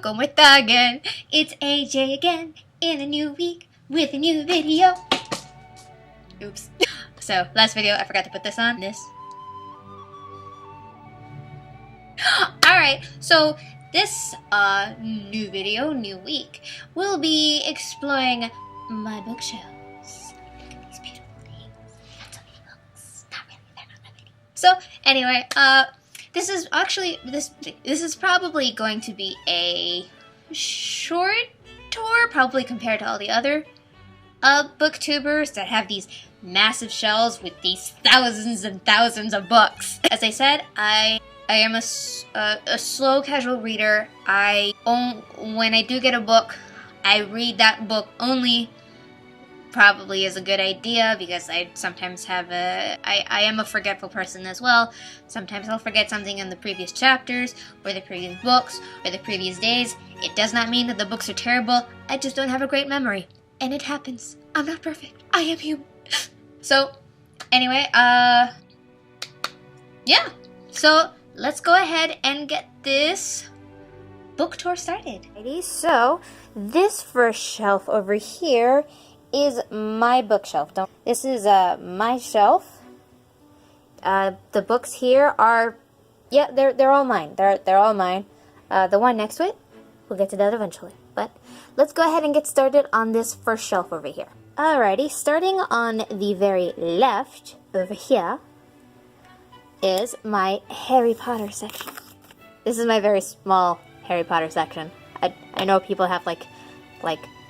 como está again? It's AJ again in a new week with a new video. Oops. So, last video, I forgot to put this on. This. Alright, so this new video, new week, we'll be exploring my bookshelves. Look at these beautiful things. That's how many books. Not really, they're not that many. So, anyway, this is actually, this is probably going to be a short tour, probably compared to all the other booktubers that have these massive shelves with these thousands and thousands of books. As I said, I am a slow casual reader. When I do get a book, I read that book only. Probably is a good idea because I sometimes have I am a forgetful person as well. Sometimes I'll forget something in the previous chapters or the previous books or the previous days. It does not mean that the books are terrible. I just don't have a great memory. And it happens. I'm not perfect. I am human. So, anyway, yeah. So, let's go ahead and get this book tour started. Alrighty, so this first shelf over here is my bookshelf. This is my shelf. The books here are, yeah, they're all mine. They're all mine. The one next to it, we'll get to that eventually. But let's go ahead and get started on this first shelf over here. Alrighty, starting on the very left over here is my Harry Potter section. This is my very small Harry Potter section. I know people have like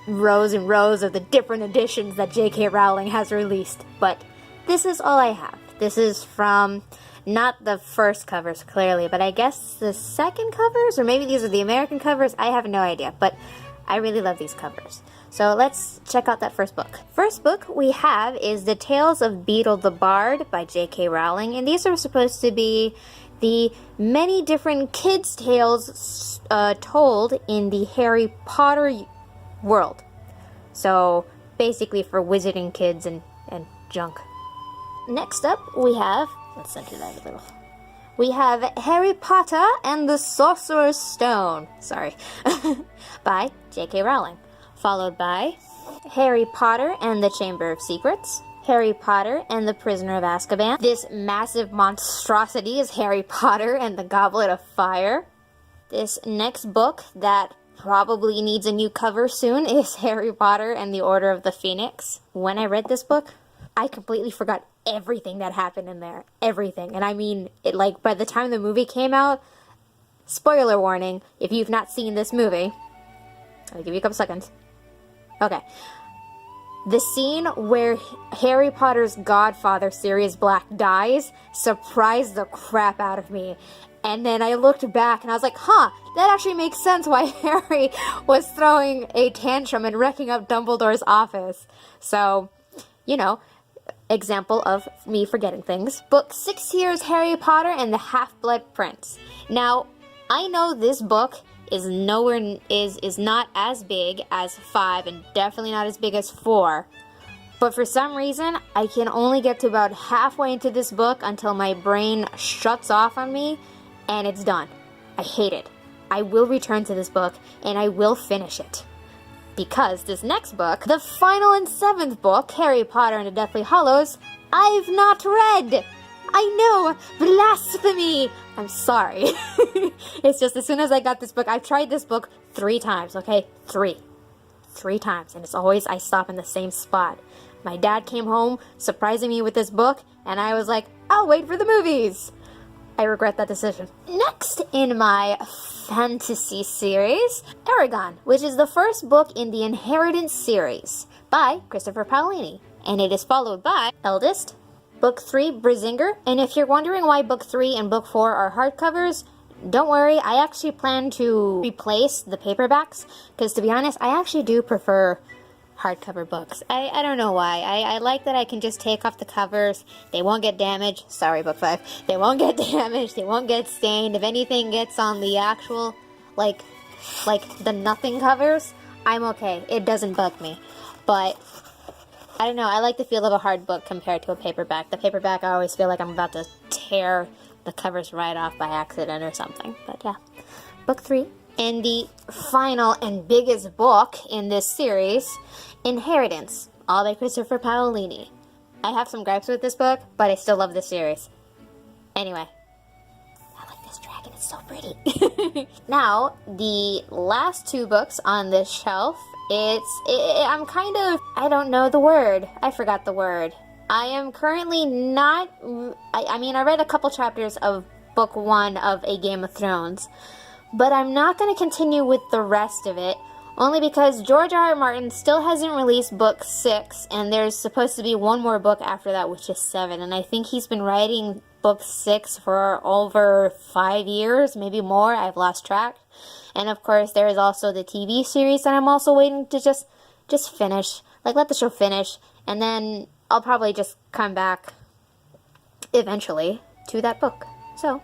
rows and rows of the different editions that J.K. Rowling has released, but this is all I have. This is from not the first covers, clearly, but I guess the second covers, or maybe these are the American covers. I have no idea, but I really love these covers. So let's check out that first book. First book we have is The Tales of Beedle the Bard by J.K. Rowling, and these are supposed to be the many different kids' tales told in the Harry Potter world. So basically for wizarding kids and junk. Next up we have, let's center that a little. We have Harry Potter and the Sorcerer's Stone, sorry, by J.K. Rowling. Followed by Harry Potter and the Chamber of Secrets, Harry Potter and the Prisoner of Azkaban. This massive monstrosity is Harry Potter and the Goblet of Fire. This next book that probably needs a new cover soon is Harry Potter and the Order of the Phoenix. When I read this book, I completely forgot everything that happened in there. Everything. And I mean, it, like, by the time the movie came out, spoiler warning, if you've not seen this movie, I'll give you a couple seconds. Okay. The scene where Harry Potter's godfather, Sirius Black, dies surprised the crap out of me. And then I looked back and I was like, huh, that actually makes sense why Harry was throwing a tantrum and wrecking up Dumbledore's office. So, you know, example of me forgetting things. Book 6 here is Harry Potter and the Half-Blood Prince. Now, I know this book is not as big as 5 and definitely not as big as 4. But for some reason, I can only get to about halfway into this book until my brain shuts off on me and it's done. I hate it. I will return to this book and I will finish it. Because this next book, the final and 7th book, Harry Potter and the Deathly Hallows, I've not read! I know! Blasphemy! I'm sorry. It's just as soon as I got this book, I've tried this book 3 times, okay? 3 times, and it's always I stop in the same spot. My dad came home surprising me with this book, and I was like, I'll wait for the movies. I regret that decision. Next in my fantasy series, Aragon, which is the first book in the Inheritance series by Christopher Paolini, and it is followed by Eldest, Book 3, Brizinger, and if you're wondering why Book 3 and Book 4 are hardcovers, don't worry, I actually plan to replace the paperbacks, because to be honest, I actually do prefer hardcover books. I don't know why. I like that I can just take off the covers. They won't get damaged. Sorry, Book 5. They won't get damaged. They won't get stained. If anything gets on the actual, like the nothing covers, I'm okay. It doesn't bug me. But I don't know, I like the feel of a hard book compared to a paperback. The paperback, I always feel like I'm about to tear the covers right off by accident or something. But yeah. Book 3, And the final and biggest book in this series, Inheritance, all by Christopher Paolini. I have some gripes with this book, but I still love this series. Anyway, I like this dragon, it's so pretty. Now, the last two books on this shelf, I'm kind of, I don't know the word. I forgot the word. I am currently not, I read a couple chapters of book 1 of A Game of Thrones, but I'm not going to continue with the rest of it, only because George R. R. Martin still hasn't released book 6, and there's supposed to be one more book after that, which is 7, and I think he's been writing book 6 for over 5 years, maybe more. I've lost track. And of course, there is also the TV series that I'm also waiting to just finish, like let the show finish, and then I'll probably just come back eventually to that book. So,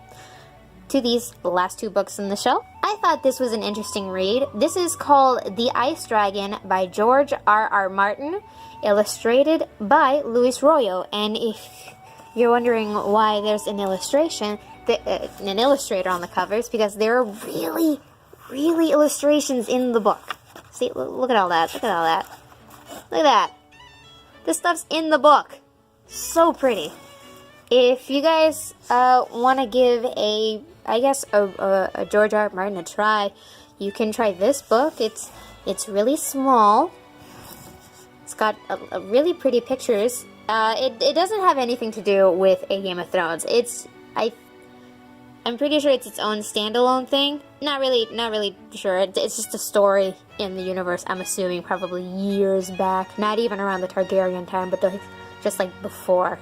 to these last two books in the shelf. I thought this was an interesting read. This is called The Ice Dragon by George R. R. Martin, illustrated by Luis Royo. And if you're wondering why there's an illustration, an illustrator on the covers, because there are really, really illustrations in the book. See, look at all that. Look at all that. Look at that. This stuff's in the book. So pretty. If you guys want to give a George R. R. Martin a try, you can try this book. It's really small. It's got a really pretty pictures. It doesn't have anything to do with A Game of Thrones. I'm pretty sure it's its own standalone thing. Not really sure. It's just a story in the universe. I'm assuming probably years back, not even around the Targaryen time, but just like before.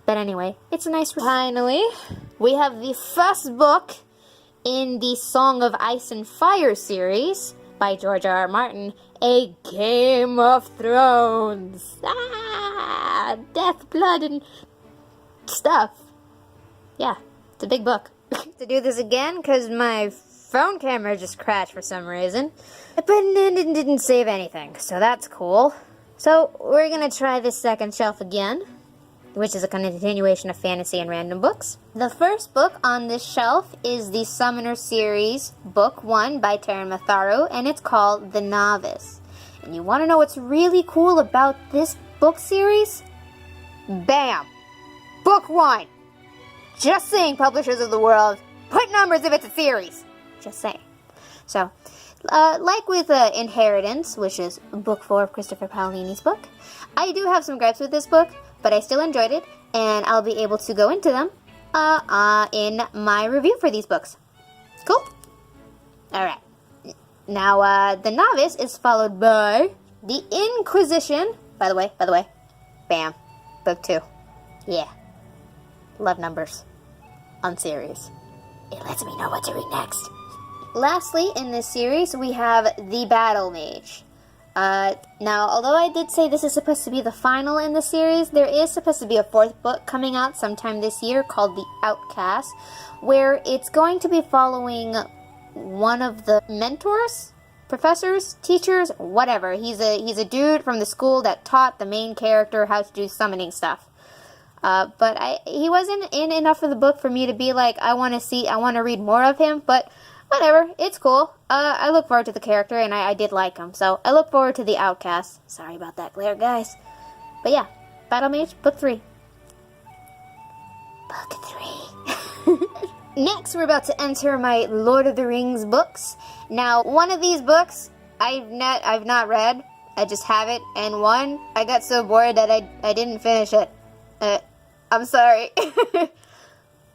But anyway, it's a nice read. Finally, we have the first book in the Song of Ice and Fire series by George R. R. Martin, A Game of Thrones. Death, blood, and stuff. Yeah, it's a big book. To do this again, because my phone camera just crashed for some reason. But it didn't save anything, so that's cool. So, we're gonna try this second shelf again, which is a continuation of fantasy and random books. The first book on this shelf is the Summoner series, book 1 by Taryn Matharu, and it's called The Novice. And you want to know what's really cool about this book series? Bam! Book 1! Just saying, publishers of the world, put numbers if it's a series. Just saying. So, like with Inheritance, which is book 4 of Christopher Paolini's book, I do have some gripes with this book, but I still enjoyed it, and I'll be able to go into them in my review for these books. Cool? Alright. Now, The Novice is followed by The Inquisition. By the way, bam. Book 2. Yeah. Love numbers on series. It lets me know what to read next. Lastly, in this series, we have The Battle Mage. Now, although I did say this is supposed to be the final in the series, there is supposed to be a 4th book coming out sometime this year called The Outcast, where it's going to be following one of the mentors, professors, teachers, whatever. He's a dude from the school that taught the main character how to do summoning stuff. But he wasn't in enough of the book for me to be like, I want to read more of him, but whatever, it's cool. I look forward to the character, and I did like him, so I look forward to The Outcast. Sorry about that glare, guys. But yeah, Battle Mage, book 3. Book 3. Next, we're about to enter my Lord of the Rings books. Now, one of these books, I've not read. I just have it, and one, I got so bored that I didn't finish it. I'm sorry.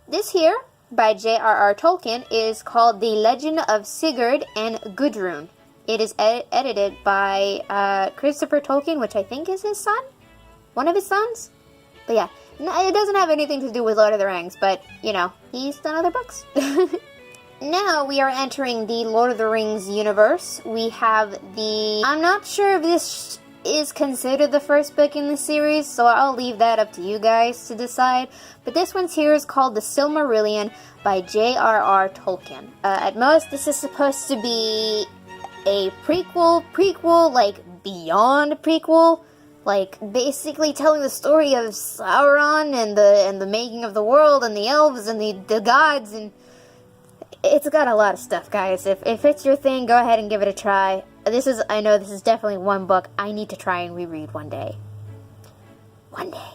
This here, by J.R.R. Tolkien, is called The Legend of Sigurd and Gudrun. It is edited by Christopher Tolkien, which I think is his son? One of his sons? But yeah, it doesn't have anything to do with Lord of the Rings, but, you know, he's done other books. Now we are entering the Lord of the Rings universe. We have I'm not sure if this is considered the first book in the series, so I'll leave that up to you guys to decide. But this one here is called The Silmarillion by J.R.R. Tolkien. At most, this is supposed to be a prequel, like beyond prequel, like basically telling the story of Sauron and the making of the world and the elves and the gods, and It's got a lot of stuff, guys. If it's your thing, go ahead and give it a try. I know this is definitely one book I need to try and reread one day. One day.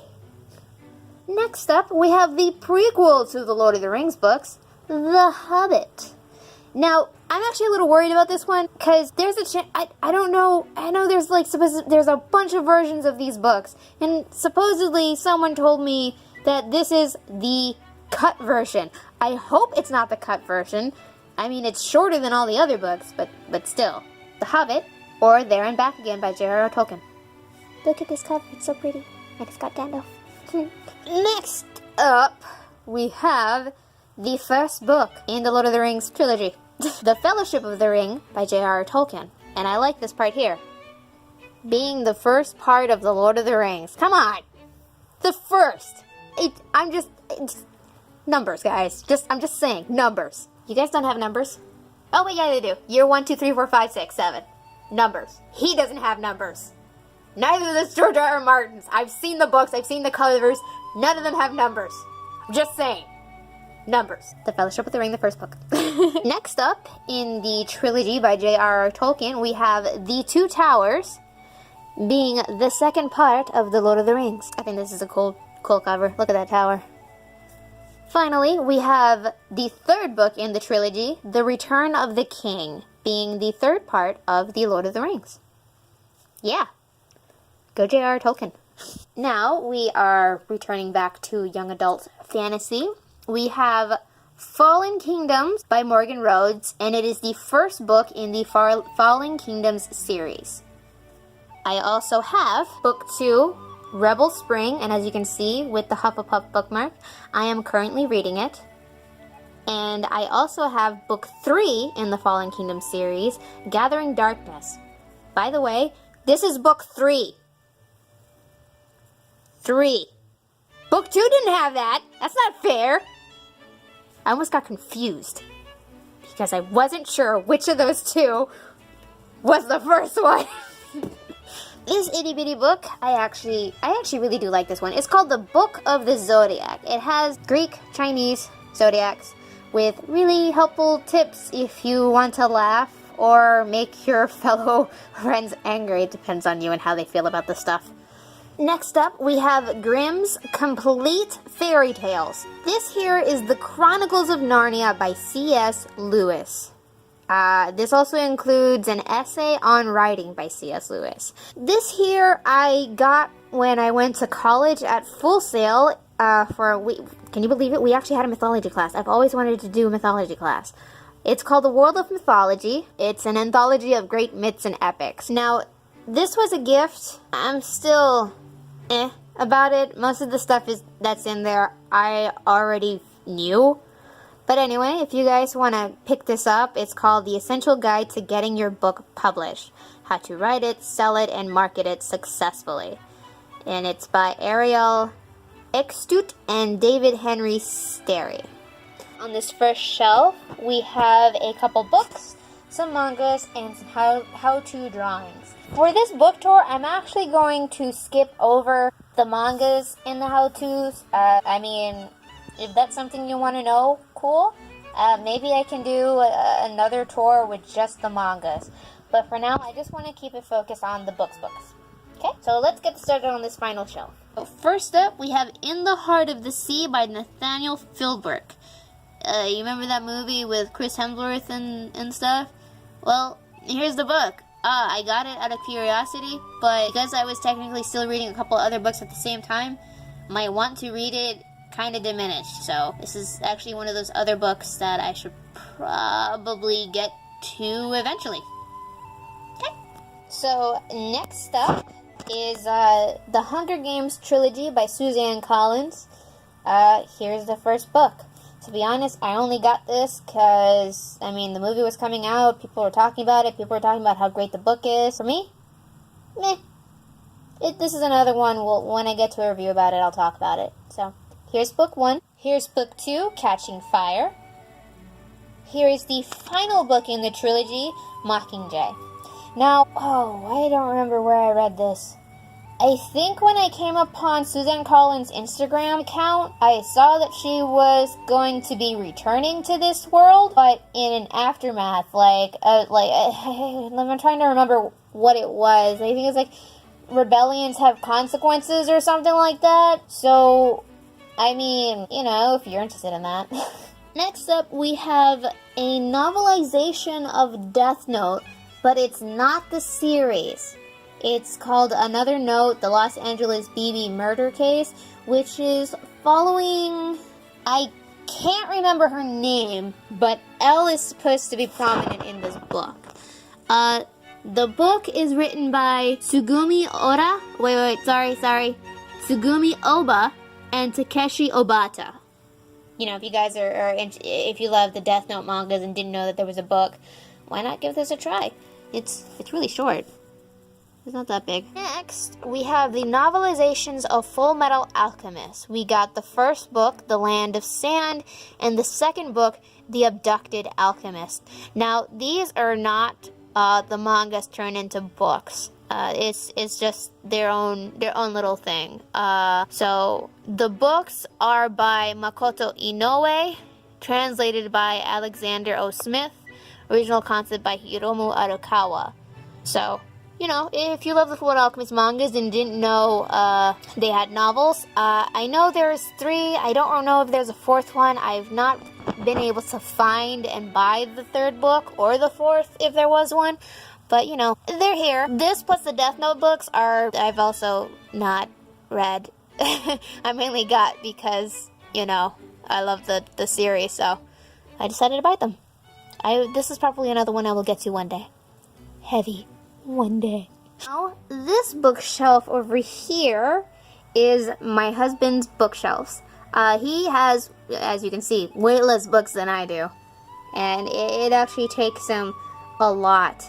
Next up, we have the prequel to the Lord of the Rings books, The Hobbit. Now, I'm actually a little worried about this one, because there's a chance, I don't know, I know there's there's a bunch of versions of these books, and supposedly someone told me that this is the cut version. I hope it's not the cut version. I mean, it's shorter than all the other books, but still. The Hobbit, or There and Back Again by J.R.R. Tolkien. Look at this cover, it's so pretty. And it's got Gandalf. Next up, we have the first book in the Lord of the Rings trilogy. The Fellowship of the Ring by J.R.R. Tolkien. And I like this part here. Being the first part of the Lord of the Rings. Come on! The first! It's numbers, guys. I'm just saying, numbers. You guys don't have numbers? Oh wait, yeah they do. Year 1, 2, 3, 4, 5, 6, 7. Numbers. He doesn't have numbers. Neither does George R. R. Martin's. I've seen the books, I've seen the covers. None of them have numbers. I'm just saying. Numbers. The Fellowship of the Ring, the first book. Next up, in the trilogy by J.R.R. Tolkien, we have The Two Towers, being the second part of the Lord of the Rings. I think this is a cool cover. Look at that tower. Finally, we have the third book in the trilogy, The Return of the King, being the third part of the Lord of the Rings. Yeah. Go J.R.R. Tolkien. Now, we are returning back to young adult fantasy. We have Fallen Kingdoms by Morgan Rhodes, and it is the first book in the Fallen Kingdoms series. I also have Book 2, Rebel Spring, and as you can see with the Hufflepuff bookmark, I am currently reading it. And I also have Book 3 in the Fallen Kingdoms series, Gathering Darkness. By the way, this is Book 3. 3. Book 2 didn't have that. That's not fair. I almost got confused because I wasn't sure which of those two was the first one. This itty bitty book, I actually really do like this one. It's called The Book of the Zodiac. It has Greek, Chinese zodiacs with really helpful tips if you want to laugh or make your fellow friends angry. It depends on you and how they feel about the stuff. Next up, we have Grimm's Complete Fairy Tales. This here is The Chronicles of Narnia by C.S. Lewis. This also includes an essay on writing by C.S. Lewis. This here I got when I went to college at Full Sail for a week. Can you believe it? We actually had a mythology class. I've always wanted to do a mythology class. It's called The World of Mythology. It's an anthology of great myths and epics. Now, this was a gift. I'm still about it. Most of the stuff that's in there I already knew. But anyway, if you guys want to pick this up, it's called The Essential Guide to Getting Your Book Published. How to Write It, Sell It, and Market It Successfully. And it's by Ariel Extut and David Henry Sterry. On this first shelf, we have a couple books, some mangas, and some how-to drawings. For this book tour, I'm actually going to skip over the mangas and the how-tos. I mean, if that's something you want to know, cool. Maybe I can do another tour with just the mangas. But for now, I just want to keep it focused on the books. Okay, so let's get started on this final shelf. So first up, we have In the Heart of the Sea by Nathaniel Philbrick. You remember that movie with Chris Hemsworth and stuff? Well, here's the book. I got it out of curiosity, but because I was technically still reading a couple other books at the same time, my want to read it kind of diminished. So this is actually one of those other books that I should probably get to eventually. Okay. So next up is the Hunger Games trilogy by Suzanne Collins. Here's the first book. To be honest, I only got this because, I mean, the movie was coming out, people were talking about it, people were talking about how great the book is. For me, meh. This is another one, when I get to a review about it, I'll talk about it. So, here's book 1. Here's book 2, Catching Fire. Here is the final book in the trilogy, Mockingjay. Now, I don't remember where I read this. I think when I came upon Suzanne Collins' Instagram account, I saw that she was going to be returning to this world, but in an aftermath, I'm trying to remember what it was. I think it's like rebellions have consequences or something like that. So, I mean, you know, if you're interested in that. Next up, we have a novelization of Death Note, but it's not the series. It's called Another Note, the Los Angeles BB murder case, which is following, I can't remember her name, but Elle is supposed to be prominent in this book. The book is written by Tsugumi Ora, sorry, Tsugumi Oba, and Takeshi Obata. You know, if you guys if you love the Death Note mangas and didn't know that there was a book, why not give this a try? It's really short. It's not that big. Next, we have the novelizations of Full Metal Alchemist. We got the first book, The Land of Sand, and the second book, The Abducted Alchemist. Now, these are not the mangas turned into books. It's just their own little thing. So the books are by Makoto Inoue, translated by Alexander O. Smith, original concept by Hiromu Arakawa. So, you know, if you love the Full Metal Alchemist mangas and didn't know they had novels, I know there's 3. I don't know if there's a 4th one. I've not been able to find and buy the 3rd book or the 4th if there was one. But, you know, they're here. This plus the Death Note books I've also not read. I mainly got because, you know, I love the series, so I decided to buy them. This is probably another one I will get to one day. Heavy. One day. Now, this bookshelf over here is my husband's bookshelves. He has, as you can see, way less books than I do. And it actually takes him a lot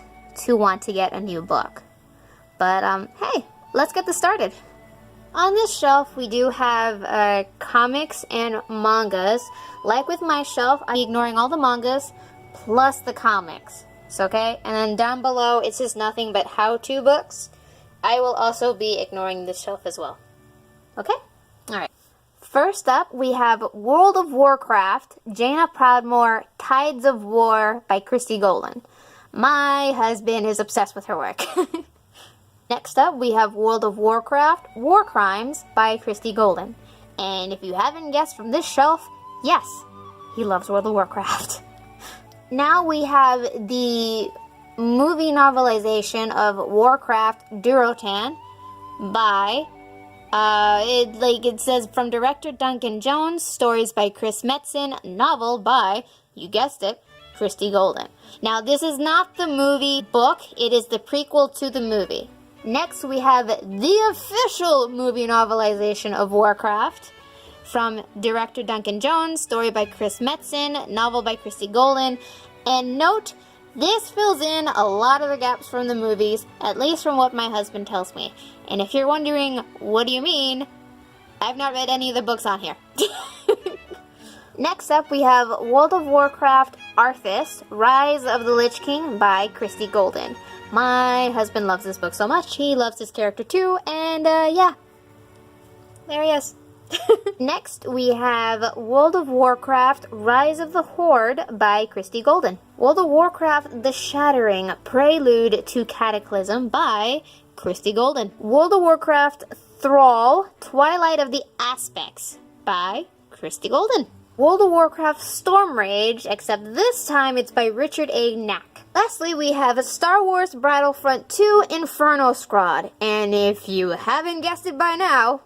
to want to get a new book. But, hey, let's get this started. On this shelf, we do have comics and mangas. Like with my shelf, I'm ignoring all the mangas plus the comics. Okay, and then down below it says nothing but how-to books. I will also be ignoring this shelf as well. Okay? Alright. First up, we have World of Warcraft, Jaina Proudmoore, Tides of War by Christy Golden. My husband is obsessed with her work. Next up, we have World of Warcraft, War Crimes by Christy Golden. And if you haven't guessed from this shelf, yes, he loves World of Warcraft. Now we have the movie novelization of Warcraft Durotan by, it says from director Duncan Jones, stories by Chris Metzen, novel by, you guessed it, Christy Golden. Now this is not the movie book, it is the prequel to the movie. Next we have the official movie novelization of Warcraft from director Duncan Jones, story by Chris Metzen, novel by Christy Golden. And note, this fills in a lot of the gaps from the movies, at least from what my husband tells me. And if you're wondering, what do you mean? I've not read any of the books on here. Next up, we have World of Warcraft Arthas, Rise of the Lich King by Christy Golden. My husband loves this book so much, he loves this character too, and yeah, there he is. Next, we have World of Warcraft Rise of the Horde by Christy Golden. World of Warcraft The Shattering, Prelude to Cataclysm by Christy Golden. World of Warcraft Thrall, Twilight of the Aspects by Christy Golden. World of Warcraft Storm Rage, except this time it's by Richard A. Knack. Lastly, we have Star Wars Battlefront 2 Inferno Squad, and if you haven't guessed it by now,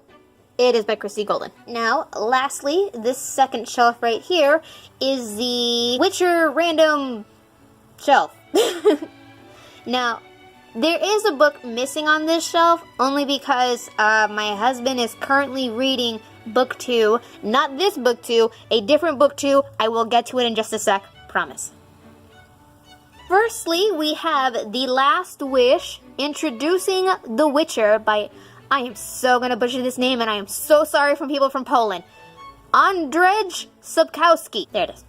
it is by Christy Golden. Now, lastly, this second shelf right here is the Witcher random shelf. Now, there is a book missing on this shelf, only because my husband is currently reading book 2. Not this book 2, a different book 2. I will get to it in just a sec, promise. Firstly, we have The Last Wish, Introducing The Witcher by, I am so going to butcher this name, and I am so sorry from people from Poland. Andrzej Sapkowski. There it is.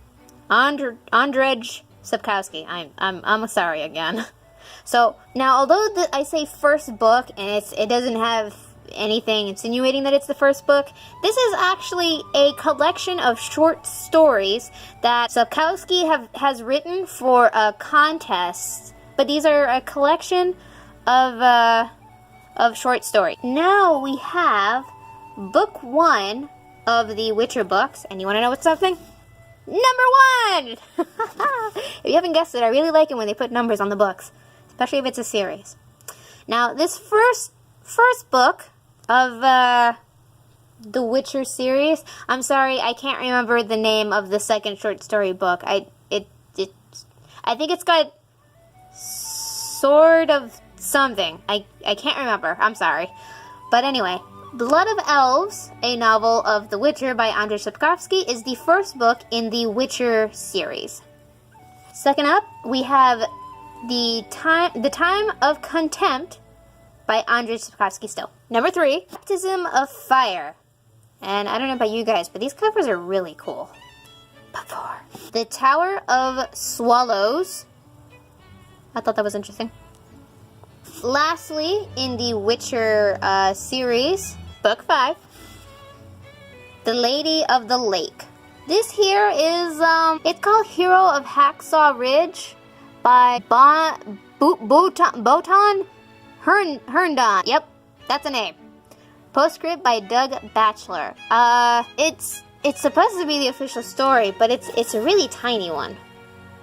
Andrzej Sapkowski. I'm sorry again. So, now, although I say first book, and it doesn't have anything insinuating that it's the first book. This is actually a collection of short stories that Sapkowski has written for a contest. But these are a collection of short stories. Now we have book 1 of the Witcher books, and you want to know what's something? Number 1! If you haven't guessed it, I really like it when they put numbers on the books, especially if it's a series. Now, this first book of the Witcher series, I'm sorry, I can't remember the name of the second short story book. I think it's got Sword of something. I can't remember. I'm sorry. But anyway, Blood of Elves, a novel of The Witcher by Andrzej Sapkowski, is the first book in the Witcher series. Second up, we have The Time of Contempt by Andrzej Sapkowski still. Number 3, Baptism of Fire. And I don't know about you guys, but these covers are really cool. But 4, The Tower of Swallows. I thought that was interesting. Lastly, in the Witcher series, book 5, The Lady of the Lake. This here is, it's called Hero of Hacksaw Ridge by Botan Herndon. Yep, that's a name. Postscript by Doug Batchelor. It's supposed to be the official story, but it's a really tiny one.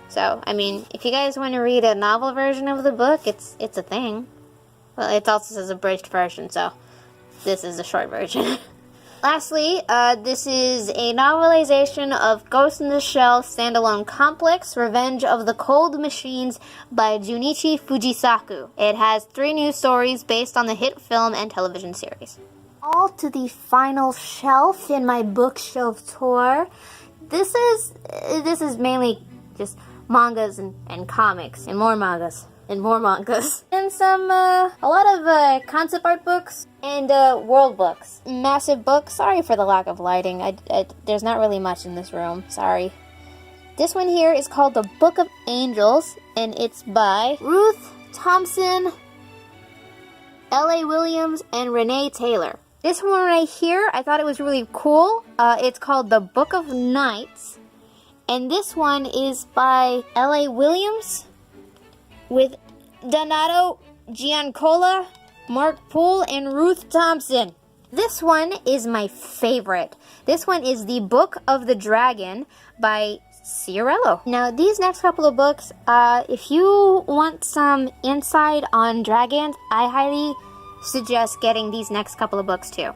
So, I mean, if you guys want to read a novel version of the book, it's a thing. Well, it also says abridged version, so this is the short version. Lastly, this is a novelization of Ghost in the Shell standalone complex, Revenge of the Cold Machines by Junichi Fujisaku. It has 3 new stories based on the hit film and television series. All to the final shelf in my bookshelf tour. This is mainly just mangas and comics, and more mangas, and more mangas. And some, a lot of concept art books and world books. Massive books. Sorry for the lack of lighting. There's not really much in this room. Sorry. This one here is called The Book of Angels, and it's by Ruth Thompson, L.A. Williams, and Renee Taylor. This one right here, I thought it was really cool. It's called The Book of Nights. And this one is by L.A. Williams with Donato Giancola, Mark Poole, and Ruth Thompson. This one is my favorite. This one is The Book of the Dragon by Ciarello. Now, these next couple of books, if you want some insight on dragons, I highly suggest getting these next couple of books too.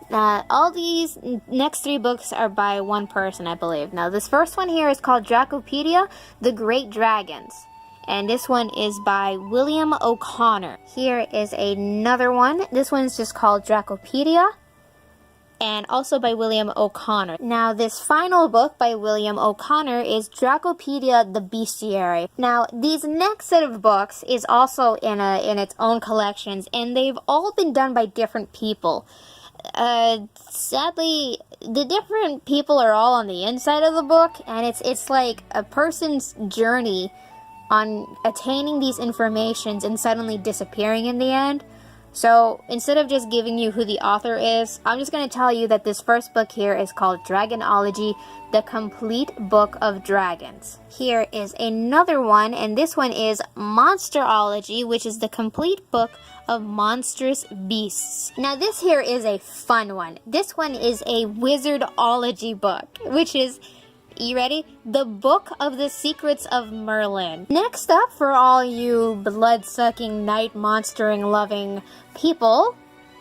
All these next 3 books are by one person, I believe. Now, this first one here is called Dracopedia, The Great Dragons. And this one is by William O'Connor. Here is another one. This one's just called Dracopedia, and also by William O'Connor. Now, this final book by William O'Connor is Dracopedia, The Bestiary. Now, these next set of books is also in its own collections, and they've all been done by different people. Sadly, the different people are all on the inside of the book, and it's like a person's journey on attaining these informations and suddenly disappearing in the end. So instead of just giving you who the author is, I'm just going to tell you that this first book here is called Dragonology, The Complete Book of Dragons. Here is another one, and this one is Monsterology, which is the complete book of monstrous beasts. Now this here is a fun one. This one is a Wizardology book, which is, you ready? The Book of the Secrets of Merlin. Next up, for all you blood-sucking, night-monstering-loving people,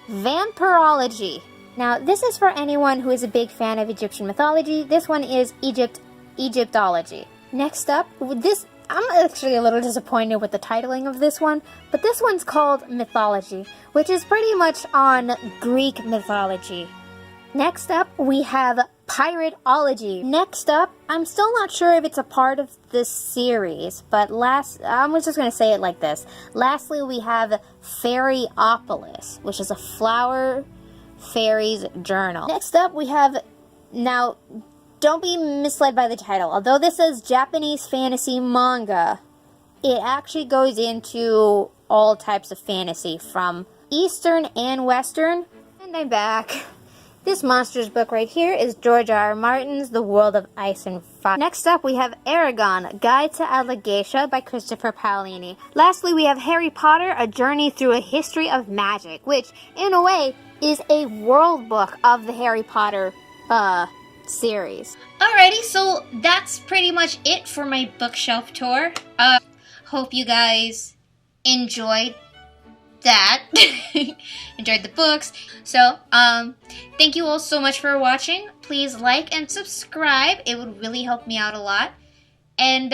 Vampirology. Now, this is for anyone who is a big fan of Egyptian mythology. This one is Egyptology. Next up, this, I'm actually a little disappointed with the titling of this one, but this one's called Mythology, which is pretty much on Greek mythology. Next up, we have Piratology. Next up, I'm still not sure if it's a part of this series, but I'm just going to say it like this. Lastly, we have Fairyopolis, which is a flower fairies journal. Next up, we have, now, don't be misled by the title. Although this says Japanese fantasy manga, it actually goes into all types of fantasy, from Eastern and Western. And I'm back. This monsters book right here is George R. R. Martin's The World of Ice and Fire. Next up, we have Aragon, Guide to Allegatia by Christopher Paolini. Lastly, we have Harry Potter, A Journey Through a History of Magic, which, in a way, is a world book of the Harry Potter series. Alrighty, so that's pretty much it for my bookshelf tour. Hope you guys enjoyed that. Enjoyed the books. So, thank you all so much for watching. Please like and subscribe. It would really help me out a lot. And,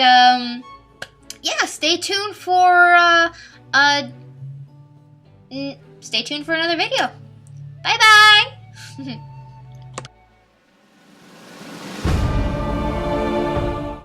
yeah, stay tuned for another video. Bye-bye!